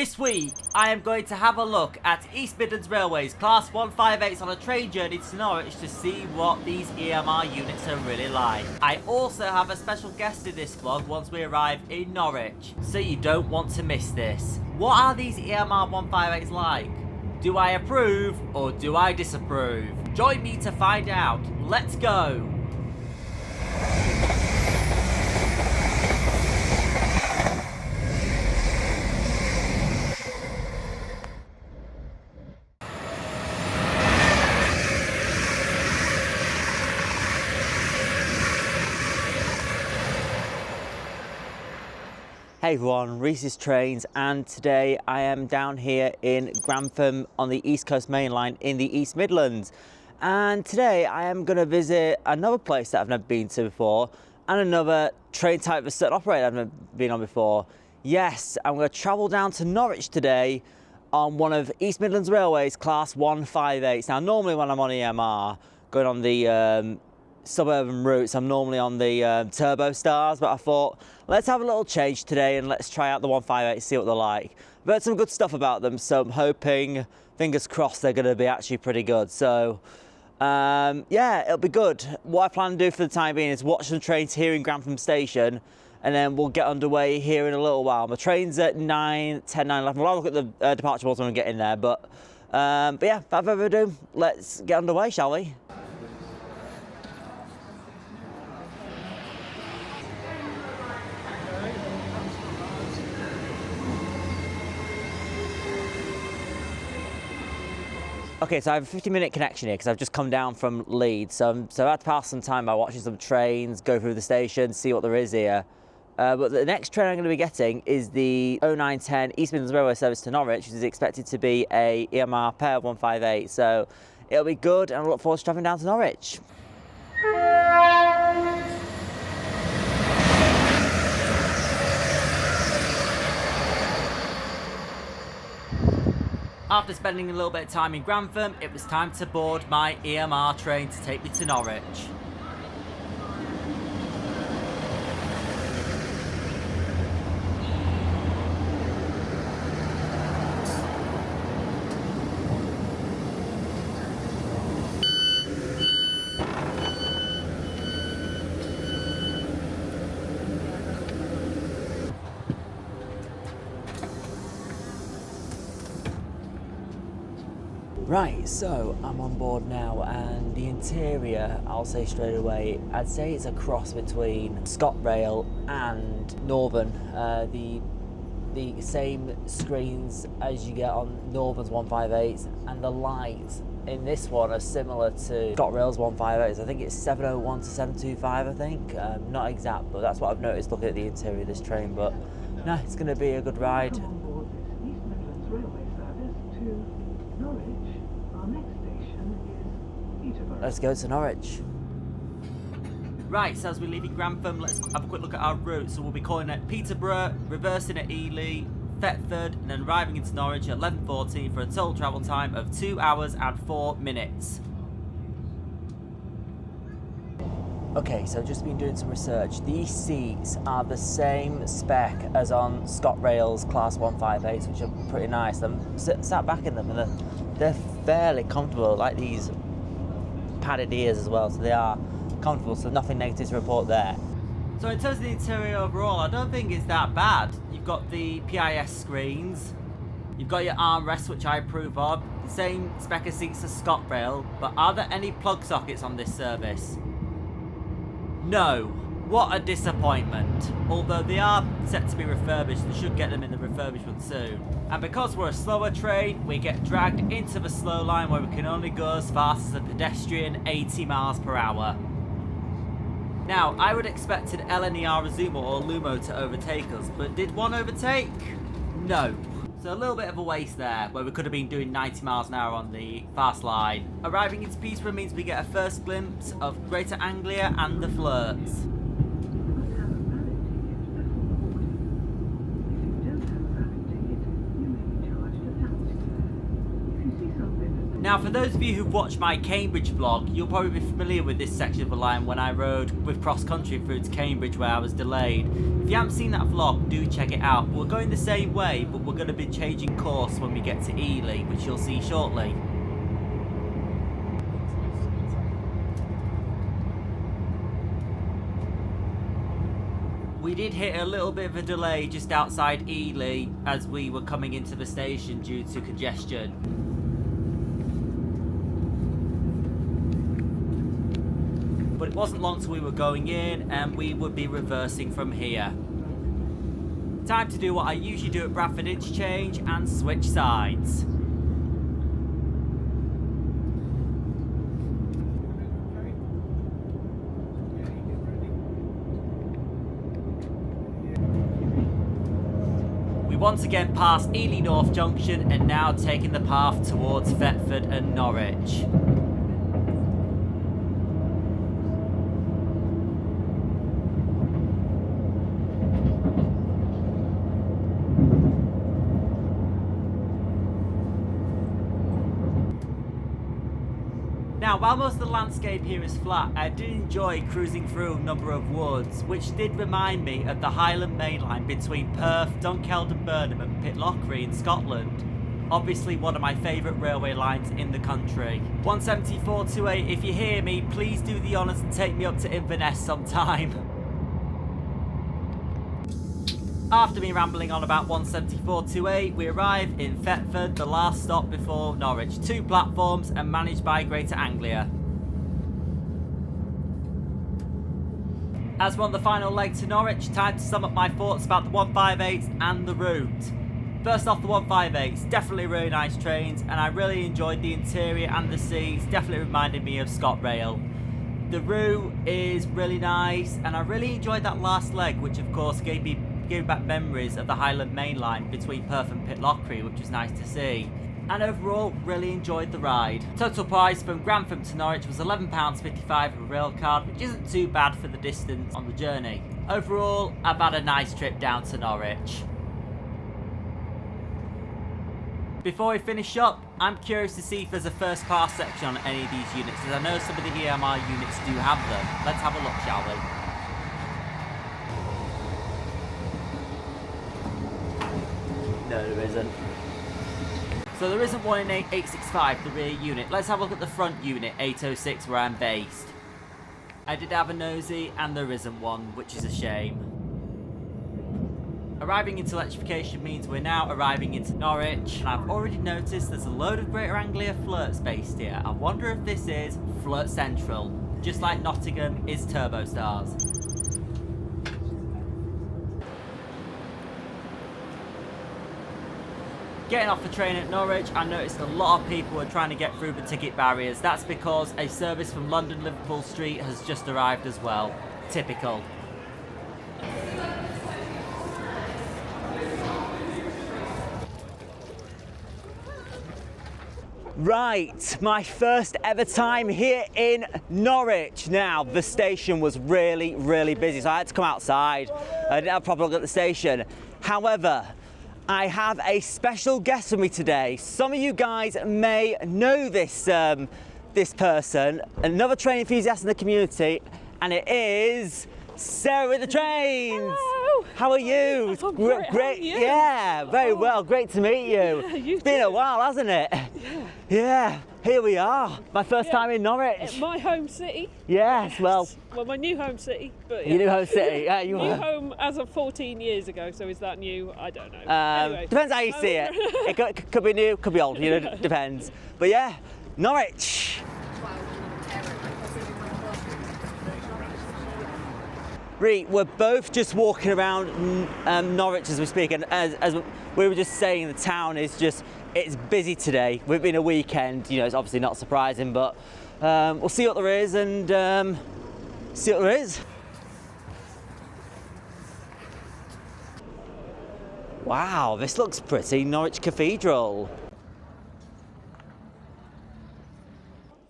This week, I am going to have a look at East Midlands Railway's Class 158's on a train journey to Norwich to see what these EMR units are really like. I also have a special guest in this vlog once we arrive in Norwich, so you don't want to miss this. What are these EMR 158's like? Do I approve or do I disapprove? Join me to find out. Let's go! Hey everyone, Reece's Trains, and today I am down here in Grantham on the East Coast Main Line in the East Midlands. And today I am going to visit another place that I've never been to before and another train type of certain operator I've never been on before. Yes, I'm going to travel down to Norwich today on one of East Midlands Railway's Class 158's. Now normally when I'm on EMR, going on the suburban routes, I'm normally on the Turbo Stars, but I thought let's have a little change today and let's try out the 158, see what they're like. I've heard some good stuff about them, so I'm hoping, fingers crossed, they're going to be actually pretty good. So yeah, it'll be good. What I plan to do for the time being is watch some trains here in Grantham Station, and then we'll get underway here in a little while. My train's at 9, 10, 9, 11. We'll have a look at the departure boards when we get in there, but yeah, without further ado, let's get underway, shall we? Okay, so I have a 50-minute connection here because I've just come down from Leeds, so I had to pass some time by watching some trains, go through the station, see what there is here. But the next train I'm going to be getting is the 0910 East Midlands Railway service to Norwich, which is expected to be a EMR pair 158, so it'll be good, and I look forward to travelling down to Norwich. After spending a little bit of time in Grantham, it was time to board my EMR train to take me to Norwich. Right, so I'm on board now, and the interior, I'll say straight away, I'd say it's a cross between ScotRail and Northern. The same screens as you get on Northern's 158s, and the lights in this one are similar to ScotRail's 158s. I think it's 701 to 725, I think. Not exact, but that's what I've noticed looking at the interior of this train. But no, it's going to be a good ride. Let's go to Norwich. Right, so as we're leaving Grantham, let's have a quick look at our route. So we'll be calling at Peterborough, reversing at Ely, Thetford, and then arriving into Norwich at 11:14 for a total travel time of 2 hours and 4 minutes. Okay, so I've just been doing some research. These seats are the same spec as on ScotRail's Class 158s, which are pretty nice. I'm sat back in them, and they're fairly comfortable, like these padded ears as well, so they are comfortable, so nothing negative to report there. So in terms of the interior overall, I don't think it's that bad. You've got the PIS screens, you've got your armrests, which I approve of, the same spec of seats as ScotRail, but are there any plug sockets on this service? No. What a disappointment. Although they are set to be refurbished, they should get them in the refurbishment soon. And because we're a slower train, we get dragged into the slow line where we can only go as fast as a pedestrian 80 miles per hour. Now, I would expect an LNER Azuma or Lumo to overtake us, but did one overtake? No. So a little bit of a waste there, where we could have been doing 90 miles an hour on the fast line. Arriving into Peterborough means we get a first glimpse of Greater Anglia and the Flirts. Now, for those of you who've watched my Cambridge vlog, you'll probably be familiar with this section of the line when I rode with cross-country through to Cambridge where I was delayed. If you haven't seen that vlog, do check it out. We're going the same way, but we're going to be changing course when we get to Ely, which you'll see shortly. We did hit a little bit of a delay just outside Ely as we were coming into the station due to congestion. But it wasn't long till we were going in and we would be reversing from here. Time to do what I usually do at Bradford Interchange and switch sides. We once again passed Ely North Junction and now taking the path towards Thetford and Norwich. Now, while most of the landscape here is flat, I did enjoy cruising through a number of woods, which did remind me of the Highland Main Line between Perth, Dunkeld and Burnham and Pitlochry in Scotland. Obviously one of my favourite railway lines in the country. 17428, if you hear me, please do the honours and take me up to Inverness sometime. After me rambling on about 17428, we arrive in Thetford, the last stop before Norwich. 2 platforms and managed by Greater Anglia. As we're on the final leg to Norwich, time to sum up my thoughts about the 158's and the route. First off, the 158's, definitely really nice trains, and I really enjoyed the interior and the seats, definitely reminded me of ScotRail. The route is really nice, and I really enjoyed that last leg, which of course gave back memories of the Highland Main Line between Perth and Pitlochry, which was nice to see. And overall, really enjoyed the ride. Total price from Grantham to Norwich was £11.55 with a rail card, which isn't too bad for the distance on the journey. Overall, I've had a nice trip down to Norwich. Before we finish up, I'm curious to see if there's a first class section on any of these units, as I know some of the EMR units do have them. Let's have a look, shall we? No, there isn't. So there isn't one in 865, the rear unit. Let's have a look at the front unit, 806, where I'm based. I did have a nosy, and there isn't one, which is a shame. Arriving into electrification means we're now arriving into Norwich, and I've already noticed there's a load of Greater Anglia flirts based here. I wonder if this is Flirt Central, just like Nottingham is Turbostars. Getting off the train at Norwich, I noticed a lot of people were trying to get through the ticket barriers. That's because a service from London Liverpool Street has just arrived as well. Typical. Right, my first ever time here in Norwich. Now, the station was really, really busy, so I had to come outside. I didn't have a proper look at the station. However, I have a special guest with me today. Some of you guys may know this person, another train enthusiast in the community, and it is Sarah with the Trains. Hello. How are you? I'm great. How are you? Yeah, very well. Great to meet you. Yeah, you it's been a while, hasn't it? Yeah. Yeah. Here we are. My first time in Norwich. My home city. Yes. Well, my new home city. But yeah. Your new home city. Yeah, you new were. home as of 14 years ago. So is that new? I don't know. Anyway. Depends how you see it. It could be new, could be old. You know, depends. But yeah, Norwich. Reece, we're both just walking around Norwich as we speak, and as we were just saying, the town is it's busy today. We've been a weekend, you know, it's obviously not surprising, but we'll see what there is and see what there is. Wow, this looks pretty. Norwich Cathedral.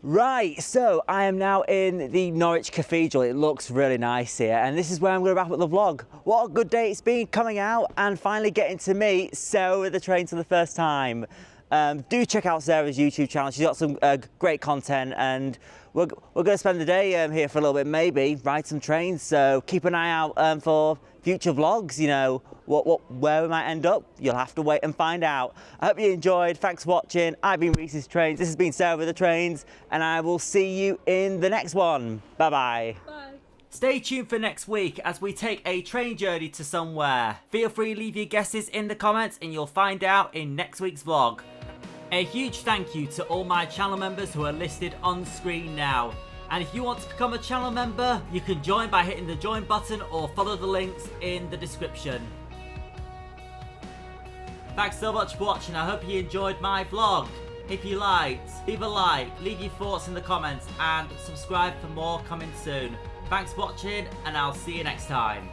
Right, so I am now in the Norwich Cathedral. It looks really nice here, and this is where I'm going to wrap up the vlog. What a good day it's been coming out and finally getting to meet Sarah with the Trains for the first time. Do check out Sarah's YouTube channel. She's got some great content, and we're going to spend the day here for a little bit, maybe ride some trains. So keep an eye out for future vlogs. You know where we might end up. You'll have to wait and find out. I hope you enjoyed. Thanks for watching. I've been Reece's Trains. This has been Sarah with the Trains, and I will see you in the next one. Bye bye. Bye. Stay tuned for next week as we take a train journey to somewhere. Feel free to leave your guesses in the comments and you'll find out in next week's vlog. A huge thank you to all my channel members who are listed on screen now. And if you want to become a channel member, you can join by hitting the join button or follow the links in the description. Thanks so much for watching. I hope you enjoyed my vlog. If you liked, leave a like, leave your thoughts in the comments and subscribe for more coming soon. Thanks for watching, and I'll see you next time.